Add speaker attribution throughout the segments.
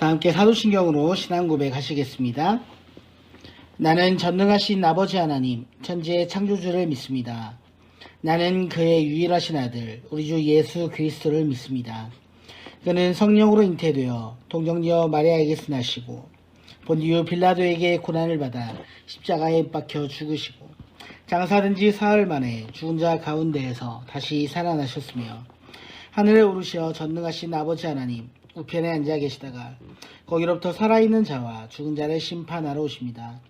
Speaker 1: 다 함께 사도신경으로 신앙 고백하시겠습니다. 나는 전능하신 아버지 하나님, 천지의 창조주를 믿습니다. 나는 그의 유일하신 아들, 우리 주 예수 그리스도를 믿습니다. 그는 성령으로 잉태되어 동정녀 마리아에게서 나시고 본디오 빌라도에게 고난을 받아 십자가에 못 박혀 죽으시고 장사된 지 사흘 만에 죽은 자 가운데에서 다시 살아나셨으며 하늘에 오르시어 전능하신 아버지 하나님 우편에 앉아 계시다가 거기로부터 살아있는 자와 죽은 자를 심판하러 오십니다.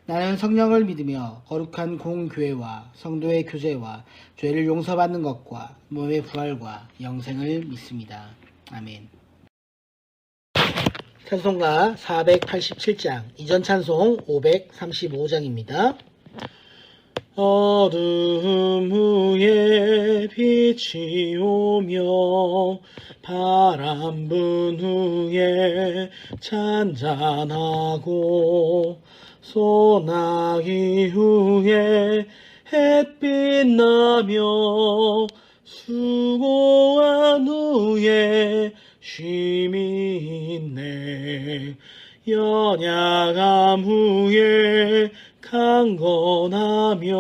Speaker 1: 나는 성령을 믿으며 거룩한 공교회와 성도의 교제와 죄를 용서받는 것과 몸의 부활과 영생을 믿습니다. 아멘. 찬송가 487장, 이전 찬송 535장입니다. 어둠 후에 빛이 오며 바람 분 후에 잔잔하고 소나기 후에 햇빛 나며 수고한 후에 쉼이 있네. 연약함 후에 강건하며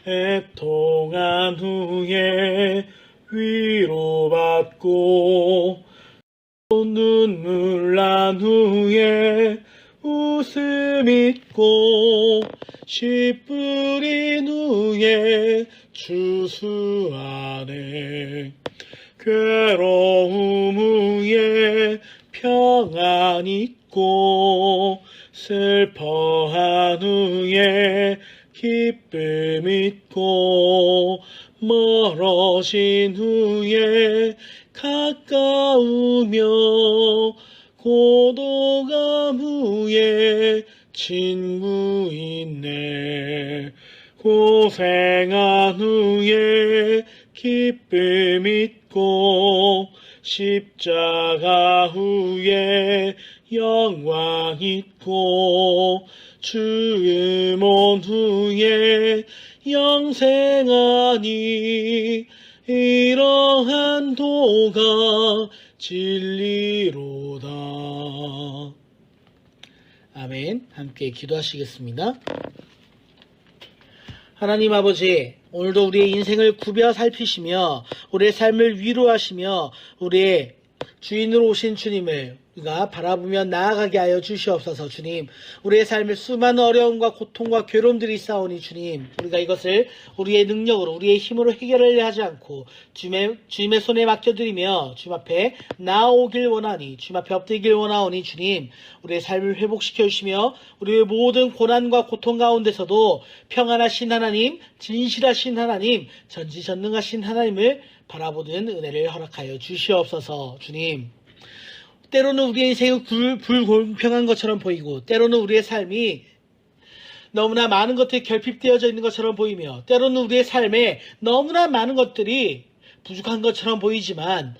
Speaker 1: 애통한 후에 위로받고 눈물 난 후에 웃음 있고 씨 뿌린 후에 추수하네. 괴로움 후에 평안 있고 슬퍼한 후에 기쁨 있고 멀어진 후에 가까우며 고독함 후에 친구 있네. 고생한 후에 기쁨 있고 십자가 후에 영광 있고 주음 온 후에 영생하니 이러한 도가 진리로다. 아멘. 함께 기도하시겠습니다. 하나님 아버지, 오늘도 우리의 인생을 굽여 살피시며 우리의 삶을 위로하시며 우리의 주인으로 오신 주님을 우리가 바라보며 나아가게 하여 주시옵소서. 주님, 우리의 삶에 수많은 어려움과 고통과 괴로움들이 있사오니 주님, 우리가 이것을 우리의 능력으로 우리의 힘으로 해결하려 하지 않고 주님의 손에 맡겨드리며 주님 앞에 나아오길 원하니, 주님 앞에 엎드리길 원하오니 주님, 우리의 삶을 회복시켜 주시며 우리의 모든 고난과 고통 가운데서도 평안하신 하나님, 진실하신 하나님, 전지전능하신 하나님을 바라보는 은혜를 허락하여 주시옵소서. 주님, 때로는 우리의 인생이 불공평한 것처럼 보이고 때로는 우리의 삶이 너무나 많은 것들이 결핍되어져 있는 것처럼 보이며 때로는 우리의 삶에 너무나 많은 것들이 부족한 것처럼 보이지만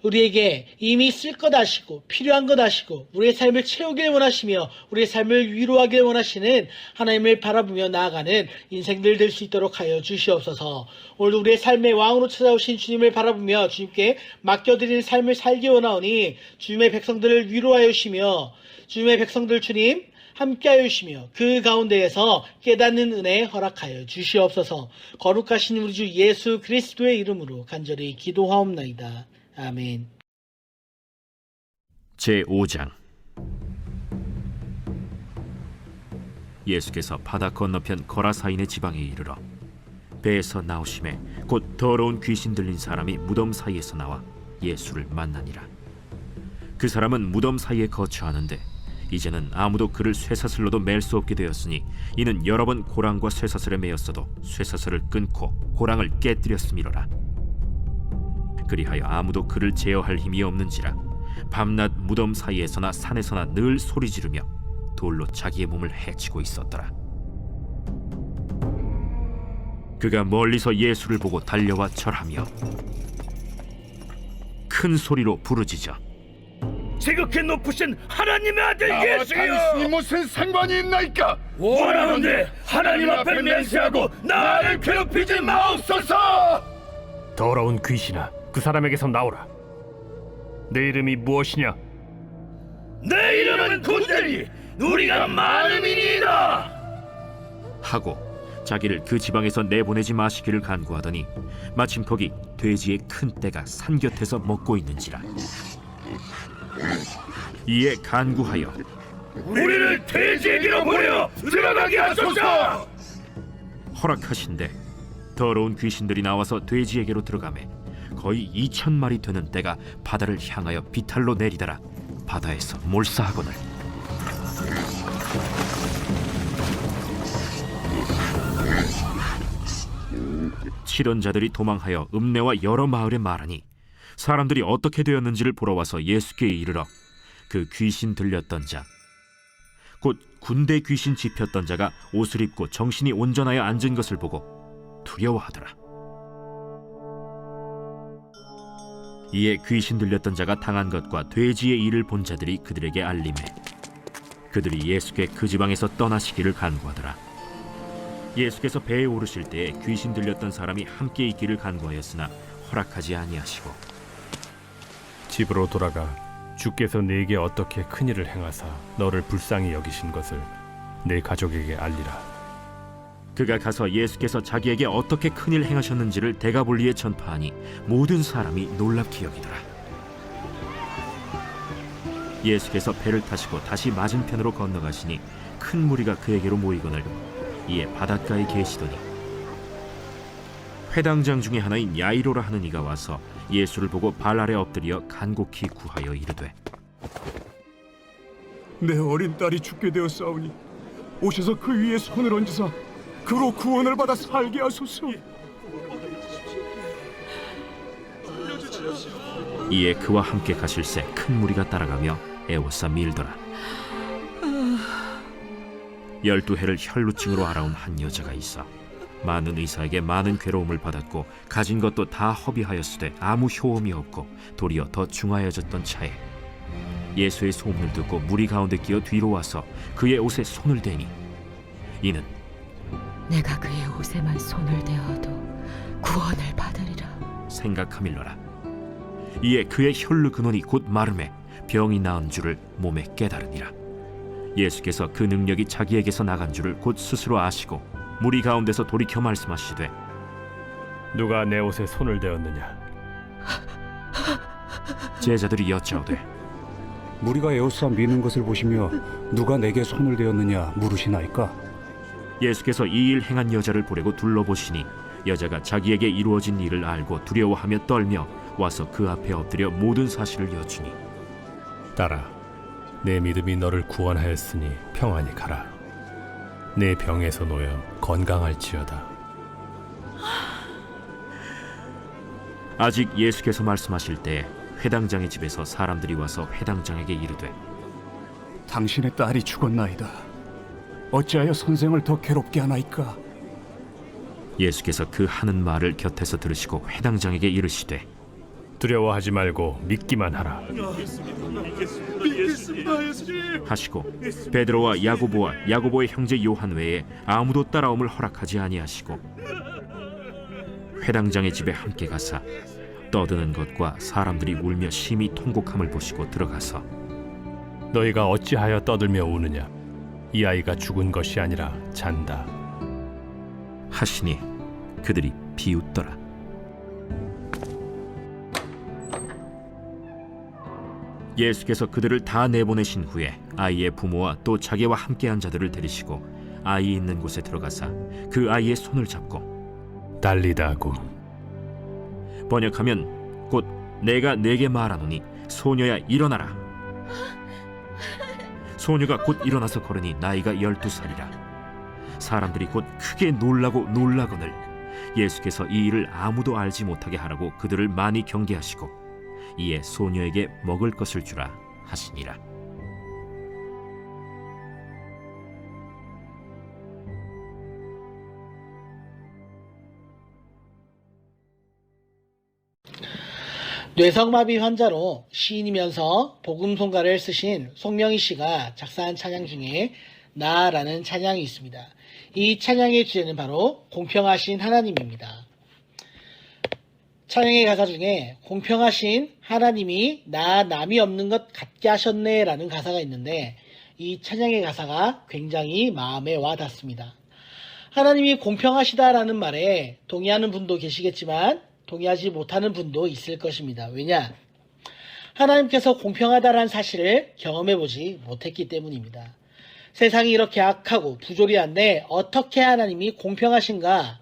Speaker 1: 우리에게 이미 쓸 것 아시고 필요한 것 아시고 우리의 삶을 채우길 원하시며 우리의 삶을 위로하길 원하시는 하나님을 바라보며 나아가는 인생들 될 수 있도록 하여 주시옵소서. 오늘 우리의 삶의 왕으로 찾아오신 주님을 바라보며 주님께 맡겨드리는 삶을 살기 원하오니 주님의 백성들을 위로하여 주시며 주님의 백성들 주님 함께하여 주시며 그 가운데에서 깨닫는 은혜 허락하여 주시옵소서. 거룩하신 우리 주 예수 그리스도의 이름으로 간절히 기도하옵나이다. 아멘.
Speaker 2: 제5장. 예수께서 바다 건너편 거라사인의 지방에 이르러 배에서 나오심에 곧 더러운 귀신 들린 사람이 무덤 사이에서 나와 예수를 만나니라. 그 사람은 무덤 사이에 거처하는데 이제는 아무도 그를 쇠사슬로도 맬 수 없게 되었으니 이는 여러 번 고랑과 쇠사슬에 매였어도 쇠사슬을 끊고 고랑을 깨뜨렸음이로라. 그리하여 아무도 그를 제어할 힘이 없는지라 밤낮 무덤 사이에서나 산에서나 늘 소리 지르며 돌로 자기의 몸을 해치고 있었더라. 그가 멀리서 예수를 보고 달려와 절하며 큰 소리로 부르짖어
Speaker 3: 지극히 높으신 하나님의 아들 예수여,
Speaker 4: 당신이 무슨 상관이 있나이까?
Speaker 3: 원하건대 하나님 앞에 맹세하고 나를 괴롭히지 마옵소서.
Speaker 5: 더러운 귀신아, 그 사람에게서 나오라. 내 이름이 무엇이냐?
Speaker 3: 내 이름은 군대니 우리가 많음이니이다.
Speaker 2: 하고 자기를 그 지방에서 내보내지 마시기를 간구하더니 마침 거기 돼지의 큰 떼가 산 곁에서 먹고 있는지라. 이에 간구하여
Speaker 3: 우리를 돼지에게로 보내 들어가게 하소서.
Speaker 2: 허락하신대 더러운 귀신들이 나와서 돼지에게로 들어가매 거의 2,000마리 되는 떼가 바다를 향하여 비탈로 내리더라 바다에서 몰사하거늘. 치던 자들이 도망하여 읍내와 여러 마을에 말하니 사람들이 어떻게 되었는지를 보러 와서 예수께 이르러 그 귀신 들렸던 자 곧 군대 귀신 집혔던 자가 옷을 입고 정신이 온전하여 앉은 것을 보고 두려워하더라. 이에 귀신 들렸던 자가 당한 것과 돼지의 일을 본 자들이 그들에게 알림해 그들이 예수께 그 지방에서 떠나시기를 간구하더라. 예수께서 배에 오르실 때에 귀신 들렸던 사람이 함께 있기를 간구하였으나 허락하지 아니하시고
Speaker 5: 집으로 돌아가 주께서 네게 어떻게 큰 일을 행하사 너를 불쌍히 여기신 것을 네 가족에게 알리라.
Speaker 2: 그가 가서 예수께서 자기에게 어떻게 큰일 행하셨는지를 데가볼리에 전파하니 모든 사람이 놀랍게 여기더라. 예수께서 배를 타시고 다시 맞은편으로 건너가시니 큰 무리가 그에게로 모이거늘 이에 바닷가에 계시더니 회당장 중에 하나인 야이로라 하는 이가 와서 예수를 보고 발 아래 엎드려 간곡히 구하여 이르되
Speaker 4: 내 어린 딸이 죽게 되었사오니 오셔서 그 위에 손을 얹으사 그로 구원을 받아 살게 하소서.
Speaker 2: 이에 그와 함께 가실새 큰 무리가 따라가며 애워싸 밀더라. 12해를 혈루증으로 알아온 한 여자가 있어 많은 의사에게 많은 괴로움을 받았고 가진 것도 다 허비하였으되 아무 효험이 없고 도리어 더 중하여졌던 차에 예수의 소문을 듣고 무리 가운데 끼어 뒤로 와서 그의 옷에 손을 대니 이는
Speaker 6: 내가 그의 옷에만 손을 대어도 구원을 받으리라
Speaker 2: 생각하밀러라. 이에 그의 혈루 근원이 곧 마름에 병이 나은 줄을 몸에 깨달으니라. 예수께서 그 능력이 자기에게서 나간 줄을 곧 스스로 아시고 무리 가운데서 돌이켜 말씀하시되
Speaker 5: 누가 내 옷에 손을 대었느냐?
Speaker 2: 제자들이 여짜오되
Speaker 7: 무리가 에워싸 미는 것을 보시며 누가 내게 손을 대었느냐 물으시나이까?
Speaker 2: 예수께서 이 일 행한 여자를 보려고 둘러보시니 여자가 자기에게 이루어진 일을 알고 두려워하며 떨며 와서 그 앞에 엎드려 모든 사실을 여쭈니
Speaker 5: 딸아, 내 믿음이 너를 구원하였으니 평안히 가라. 내 병에서 놓여 건강할지어다.
Speaker 2: 아직 예수께서 말씀하실 때에 회당장의 집에서 사람들이 와서 회당장에게 이르되
Speaker 7: 당신의 딸이 죽었나이다. 어찌하여 선생을 더 괴롭게 하나이까?
Speaker 2: 예수께서 그 하는 말을 곁에서 들으시고 회당장에게 이르시되
Speaker 5: 두려워하지 말고 믿기만 하라.
Speaker 2: 하시고 베드로와 야고보와 야고보의 형제 요한 외에 아무도 따라옴을 허락하지 아니하시고 회당장의 집에 함께 가사 떠드는 것과 사람들이 울며 심히 통곡함을 보시고 들어가서
Speaker 5: 너희가 어찌하여 떠들며 우느냐? 이 아이가 죽은 것이 아니라 잔다.
Speaker 2: 하시니 그들이 비웃더라. 예수께서 그들을 다 내보내신 후에 아이의 부모와 또 자기와 함께한 자들을 데리시고 아이 있는 곳에 들어가사 그 아이의 손을 잡고
Speaker 5: 달리다구.
Speaker 2: 번역하면 곧 내가 네게 말하노니 소녀야 일어나라. 소녀가 곧 일어나서 걸으니 나이가 12살이라. 사람들이 곧 크게 놀라고 놀라거늘 예수께서 이 일을 아무도 알지 못하게 하라고 그들을 많이 경계하시고 이에 소녀에게 먹을 것을 주라 하시니라.
Speaker 1: 뇌성마비 환자로 시인이면서 복음송가를 쓰신 송명희 씨가 작사한 찬양 중에 나라는 찬양이 있습니다. 이 찬양의 주제는 바로 공평하신 하나님입니다. 찬양의 가사 중에 공평하신 하나님이 나 남이 없는 것 같게 하셨네 라는 가사가 있는데 이 찬양의 가사가 굉장히 마음에 와 닿습니다. 하나님이 공평하시다라는 말에 동의하는 분도 계시겠지만 동의하지 못하는 분도 있을 것입니다. 왜냐? 하나님께서 공평하다라는 사실을 경험해보지 못했기 때문입니다. 세상이 이렇게 악하고 부조리한데 어떻게 하나님이 공평하신가?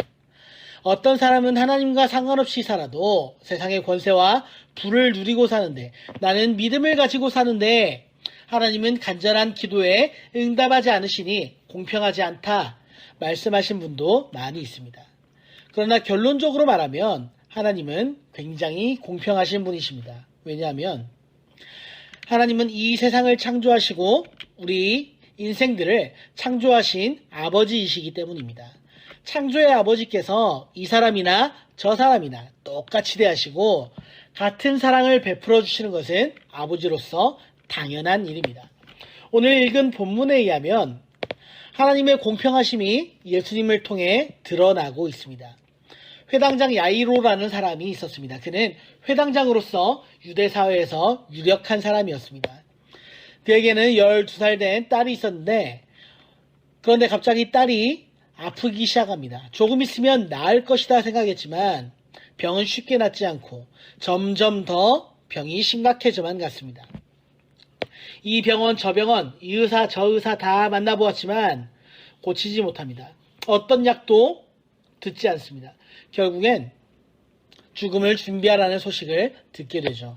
Speaker 1: 어떤 사람은 하나님과 상관없이 살아도 세상의 권세와 부를 누리고 사는데 나는 믿음을 가지고 사는데 하나님은 간절한 기도에 응답하지 않으시니 공평하지 않다 말씀하신 분도 많이 있습니다. 그러나 결론적으로 말하면 하나님은 굉장히 공평하신 분이십니다. 왜냐하면 하나님은 이 세상을 창조하시고 우리 인생들을 창조하신 아버지이시기 때문입니다. 창조의 아버지께서 이 사람이나 저 사람이나 똑같이 대하시고 같은 사랑을 베풀어 주시는 것은 아버지로서 당연한 일입니다. 오늘 읽은 본문에 의하면 하나님의 공평하심이 예수님을 통해 드러나고 있습니다. 회당장 야이로라는 사람이 있었습니다. 그는 회당장으로서 유대사회에서 유력한 사람이었습니다. 그에게는 12살 된 딸이 있었는데 그런데 갑자기 딸이 아프기 시작합니다. 조금 있으면 나을 것이다 생각했지만 병은 쉽게 낫지 않고 점점 더 병이 심각해져만 갔습니다. 이 병원 저 병원 이 의사 저 의사 다 만나보았지만 고치지 못합니다. 어떤 약도 듣지 않습니다. 결국엔 죽음을 준비하라는 소식을 듣게 되죠.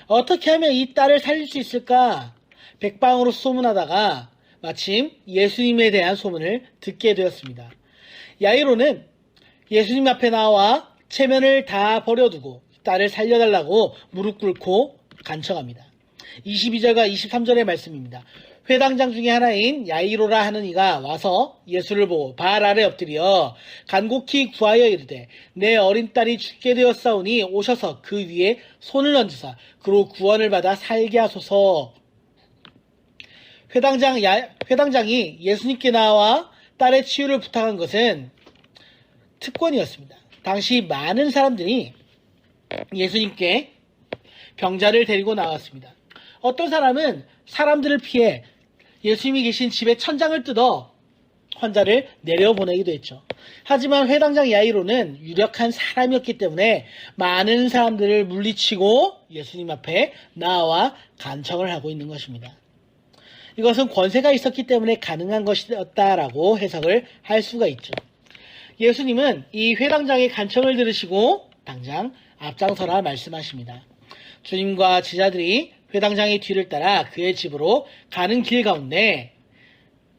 Speaker 1: 어떻게 하면 이 딸을 살릴 수 있을까? 백방으로 소문하다가 마침 예수님에 대한 소문을 듣게 되었습니다. 야이로는 예수님 앞에 나와 체면을 다 버려두고 딸을 살려달라고 무릎 꿇고 간청합니다. 22절과 23절의 말씀입니다. 회당장 중에 하나인 야이로라 하는 이가 와서 예수를 보고 발 아래 엎드려 간곡히 구하여 이르되 내 어린 딸이 죽게 되었사오니 오셔서 그 위에 손을 얹으사 그로 구원을 받아 살게 하소서. 회당장이 예수님께 나와 딸의 치유를 부탁한 것은 특권이었습니다. 당시 많은 사람들이 예수님께 병자를 데리고 나왔습니다. 어떤 사람은 사람들을 피해 예수님이 계신 집에 천장을 뜯어 환자를 내려보내기도 했죠. 하지만 회당장 야이로는 유력한 사람이었기 때문에 많은 사람들을 물리치고 예수님 앞에 나와 간청을 하고 있는 것입니다. 이것은 권세가 있었기 때문에 가능한 것이었다라고 해석을 할 수가 있죠. 예수님은 이 회당장의 간청을 들으시고 당장 앞장서라 말씀하십니다. 주님과 제자들이 회당장의 뒤를 따라 그의 집으로 가는 길 가운데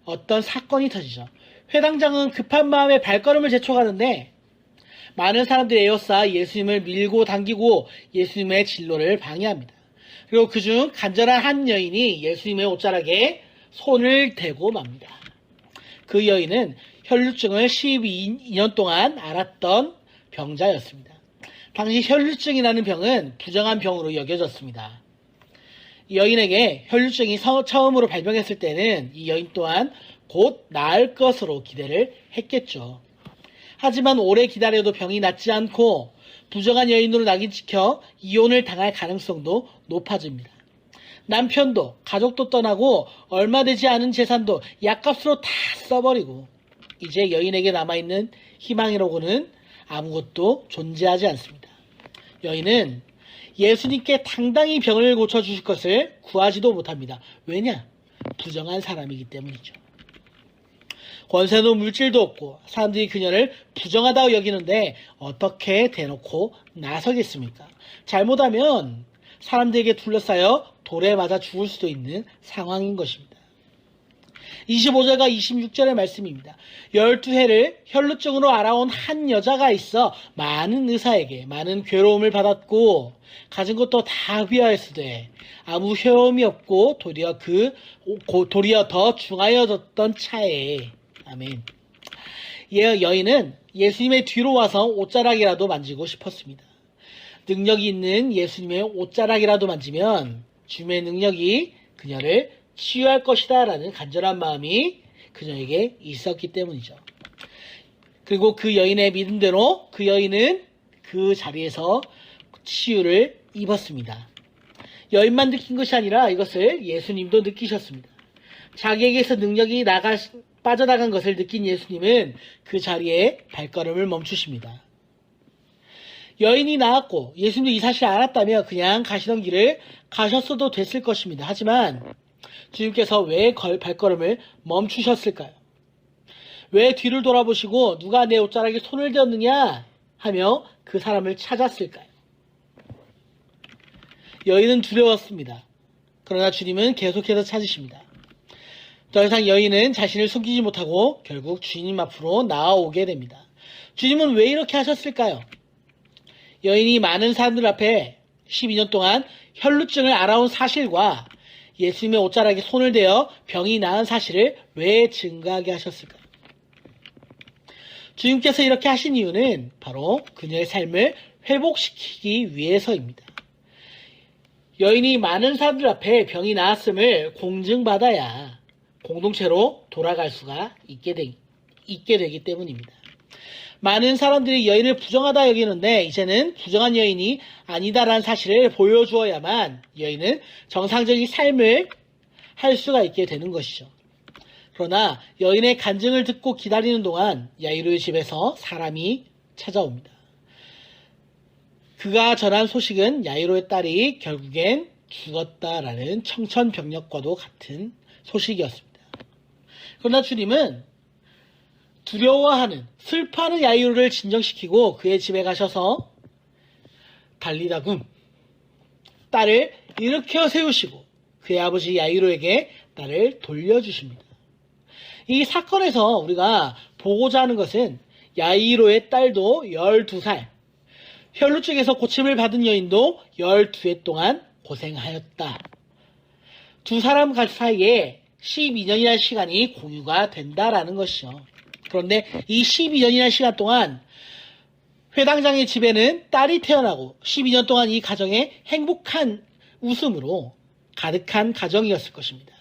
Speaker 1: 어떤 사건이 터지죠. 회당장은 급한 마음에 발걸음을 재촉하는데 많은 사람들이 에워싸 예수님을 밀고 당기고 예수님의 진로를 방해합니다. 그리고 그중 간절한 한 여인이 예수님의 옷자락에 손을 대고 맙니다. 그 여인은 혈루증을 12년 동안 앓았던 병자였습니다. 당시 혈루증이라는 병은 부정한 병으로 여겨졌습니다. 이 여인에게 혈루증이 처음으로 발병했을 때는 이 여인 또한 곧 나을 것으로 기대를 했겠죠. 하지만 오래 기다려도 병이 낫지 않고 부정한 여인으로 낙인 찍혀 이혼을 당할 가능성도 높아집니다. 남편도 가족도 떠나고 얼마 되지 않은 재산도 약값으로 다 써버리고 이제 여인에게 남아있는 희망이라고는 아무것도 존재하지 않습니다. 여인은 예수님께 당당히 병을 고쳐주실 것을 구하지도 못합니다. 왜냐? 부정한 사람이기 때문이죠. 권세도 물질도 없고 사람들이 그녀를 부정하다고 여기는데 어떻게 대놓고 나서겠습니까? 잘못하면 사람들에게 둘러싸여 돌에 맞아 죽을 수도 있는 상황인 것입니다. 25절과 26절의 말씀입니다. 12해를 혈루증으로 알아온 한 여자가 있어 많은 의사에게 많은 괴로움을 받았고 가진 것도 다 휘하였으되 아무 효험이 없고 도리어 더 중하여졌던 차에 아멘. 여인은 예수님의 뒤로 와서 옷자락이라도 만지고 싶었습니다. 능력이 있는 예수님의 옷자락이라도 만지면 주님의 능력이 그녀를 치유할 것이다 라는 간절한 마음이 그녀에게 있었기 때문이죠. 그리고 그 여인의 믿음대로 그 여인은 그 자리에서 치유를 입었습니다. 여인만 느낀 것이 아니라 이것을 예수님도 느끼셨습니다. 자기에게서 능력이 빠져나간 것을 느낀 예수님은 그 자리에 발걸음을 멈추십니다. 여인이 나았고 예수님도 이 사실을 알았다면 그냥 가시던 길을 가셨어도 됐을 것입니다. 하지만 주님께서 왜 발걸음을 멈추셨을까요? 왜 뒤를 돌아보시고 누가 내 옷자락에 손을 대었느냐 하며 그 사람을 찾았을까요? 여인은 두려웠습니다. 그러나 주님은 계속해서 찾으십니다. 더 이상 여인은 자신을 숨기지 못하고 결국 주님 앞으로 나아오게 됩니다. 주님은 왜 이렇게 하셨을까요? 여인이 많은 사람들 앞에 12년 동안 혈루증을 알아온 사실과 예수님의 옷자락에 손을 대어 병이 나은 사실을 왜 증거하게 하셨을까요? 주님께서 이렇게 하신 이유는 바로 그녀의 삶을 회복시키기 위해서입니다. 여인이 많은 사람들 앞에 병이 나았음을 공증받아야 공동체로 돌아갈 수가 있게 되기 때문입니다. 많은 사람들이 여인을 부정하다 여기는데 이제는 부정한 여인이 아니다라는 사실을 보여주어야만 여인은 정상적인 삶을 할 수가 있게 되는 것이죠. 그러나 여인의 간증을 듣고 기다리는 동안 야이로의 집에서 사람이 찾아옵니다. 그가 전한 소식은 야이로의 딸이 결국엔 죽었다라는 청천벽력과도 같은 소식이었습니다. 그러나 주님은 두려워하는, 슬퍼하는 야이로를 진정시키고 그의 집에 가셔서 달리다굼 딸을 일으켜 세우시고 그의 아버지 야이로에게 딸을 돌려주십니다. 이 사건에서 우리가 보고자 하는 것은 야이로의 딸도 12살, 혈루증에서 고침을 받은 여인도 12해 동안 고생하였다. 두 사람 사이에 12년이라는 시간이 공유가 된다라는 것이죠. 그런데 이 12년이라는 시간 동안 회당장의 집에는 딸이 태어나고 12년 동안 이 가정에 행복한 웃음으로 가득한 가정이었을 것입니다.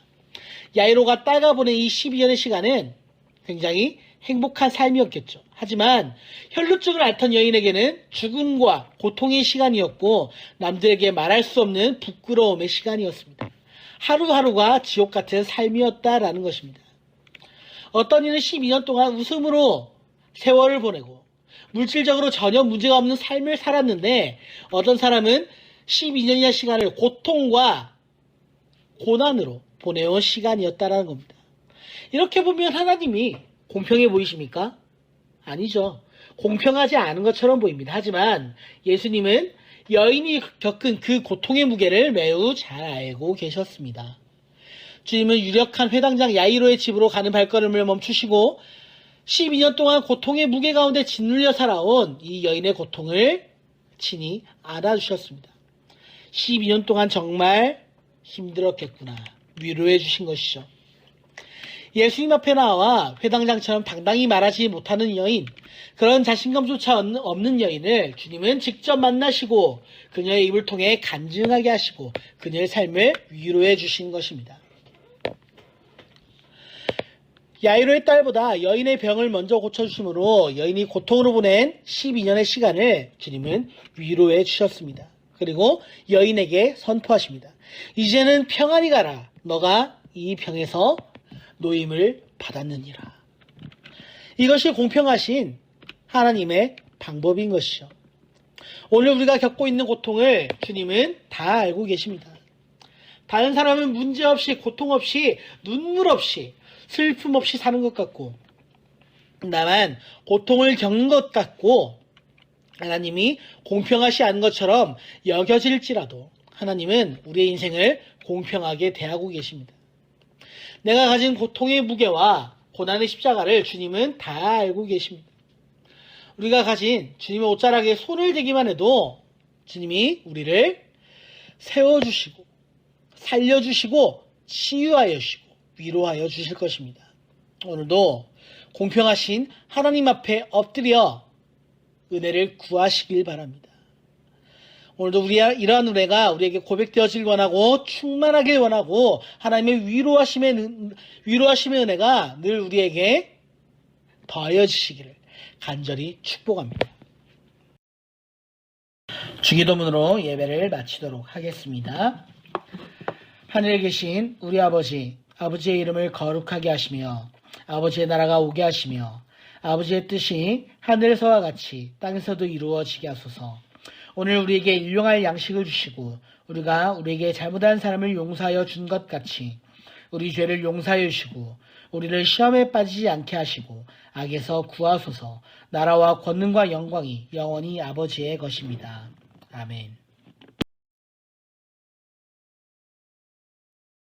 Speaker 1: 야이로가 딸과 보낸 이 12년의 시간은 굉장히 행복한 삶이었겠죠. 하지만 혈루증을 앓던 여인에게는 죽음과 고통의 시간이었고 남들에게 말할 수 없는 부끄러움의 시간이었습니다. 하루하루가 지옥 같은 삶이었다라는 것입니다. 어떤 이는 12년 동안 웃음으로 세월을 보내고 물질적으로 전혀 문제가 없는 삶을 살았는데 어떤 사람은 12년이나 시간을 고통과 고난으로 보내온 시간이었다라는 겁니다. 이렇게 보면 하나님이 공평해 보이십니까? 아니죠. 공평하지 않은 것처럼 보입니다. 하지만 예수님은 여인이 겪은 그 고통의 무게를 매우 잘 알고 계셨습니다. 주님은 유력한 회당장 야이로의 집으로 가는 발걸음을 멈추시고 12년 동안 고통의 무게 가운데 짓눌려 살아온 이 여인의 고통을 친히 알아주셨습니다. 12년 동안 정말 힘들었겠구나 위로해 주신 것이죠. 예수님 앞에 나와 회당장처럼 당당히 말하지 못하는 여인, 그런 자신감조차 없는 여인을 주님은 직접 만나시고 그녀의 입을 통해 간증하게 하시고 그녀의 삶을 위로해 주신 것입니다. 야이로의 딸보다 여인의 병을 먼저 고쳐주심으로 여인이 고통으로 보낸 12년의 시간을 주님은 위로해 주셨습니다. 그리고 여인에게 선포하십니다. 이제는 평안히 가라. 너가 이 병에서 노임을 받았느니라. 이것이 공평하신 하나님의 방법인 것이죠. 오늘 우리가 겪고 있는 고통을 주님은 다 알고 계십니다. 다른 사람은 문제없이, 고통 없이, 눈물 없이, 슬픔 없이 사는 것 같고 나만 고통을 겪는 것 같고 하나님이 공평하지 않은 것처럼 여겨질지라도 하나님은 우리의 인생을 공평하게 대하고 계십니다. 내가 가진 고통의 무게와 고난의 십자가를 주님은 다 알고 계십니다. 우리가 가진 주님의 옷자락에 손을 대기만 해도 주님이 우리를 세워주시고 살려주시고 치유하여 주시고 위로하여 주실 것입니다. 오늘도 공평하신 하나님 앞에 엎드려 은혜를 구하시길 바랍니다. 오늘도 이러한 은혜가 우리에게 고백되어질 원하고 충만하길 원하고 하나님의 위로하심의 은혜가 늘 우리에게 더하여 주시기를 간절히 축복합니다. 주기도문으로 예배를 마치도록 하겠습니다. 하늘에 계신 우리 아버지, 아버지의 이름을 거룩하게 하시며 아버지의 나라가 오게 하시며 아버지의 뜻이 하늘에서와 같이 땅에서도 이루어지게 하소서. 오늘 우리에게 일용할 양식을 주시고 우리가 우리에게 잘못한 사람을 용서하여 준 것 같이 우리 죄를 용서하여 주시고 우리를 시험에 빠지지 않게 하시고 악에서 구하소서. 나라와 권능과 영광이 영원히 아버지의 것입니다. 아멘.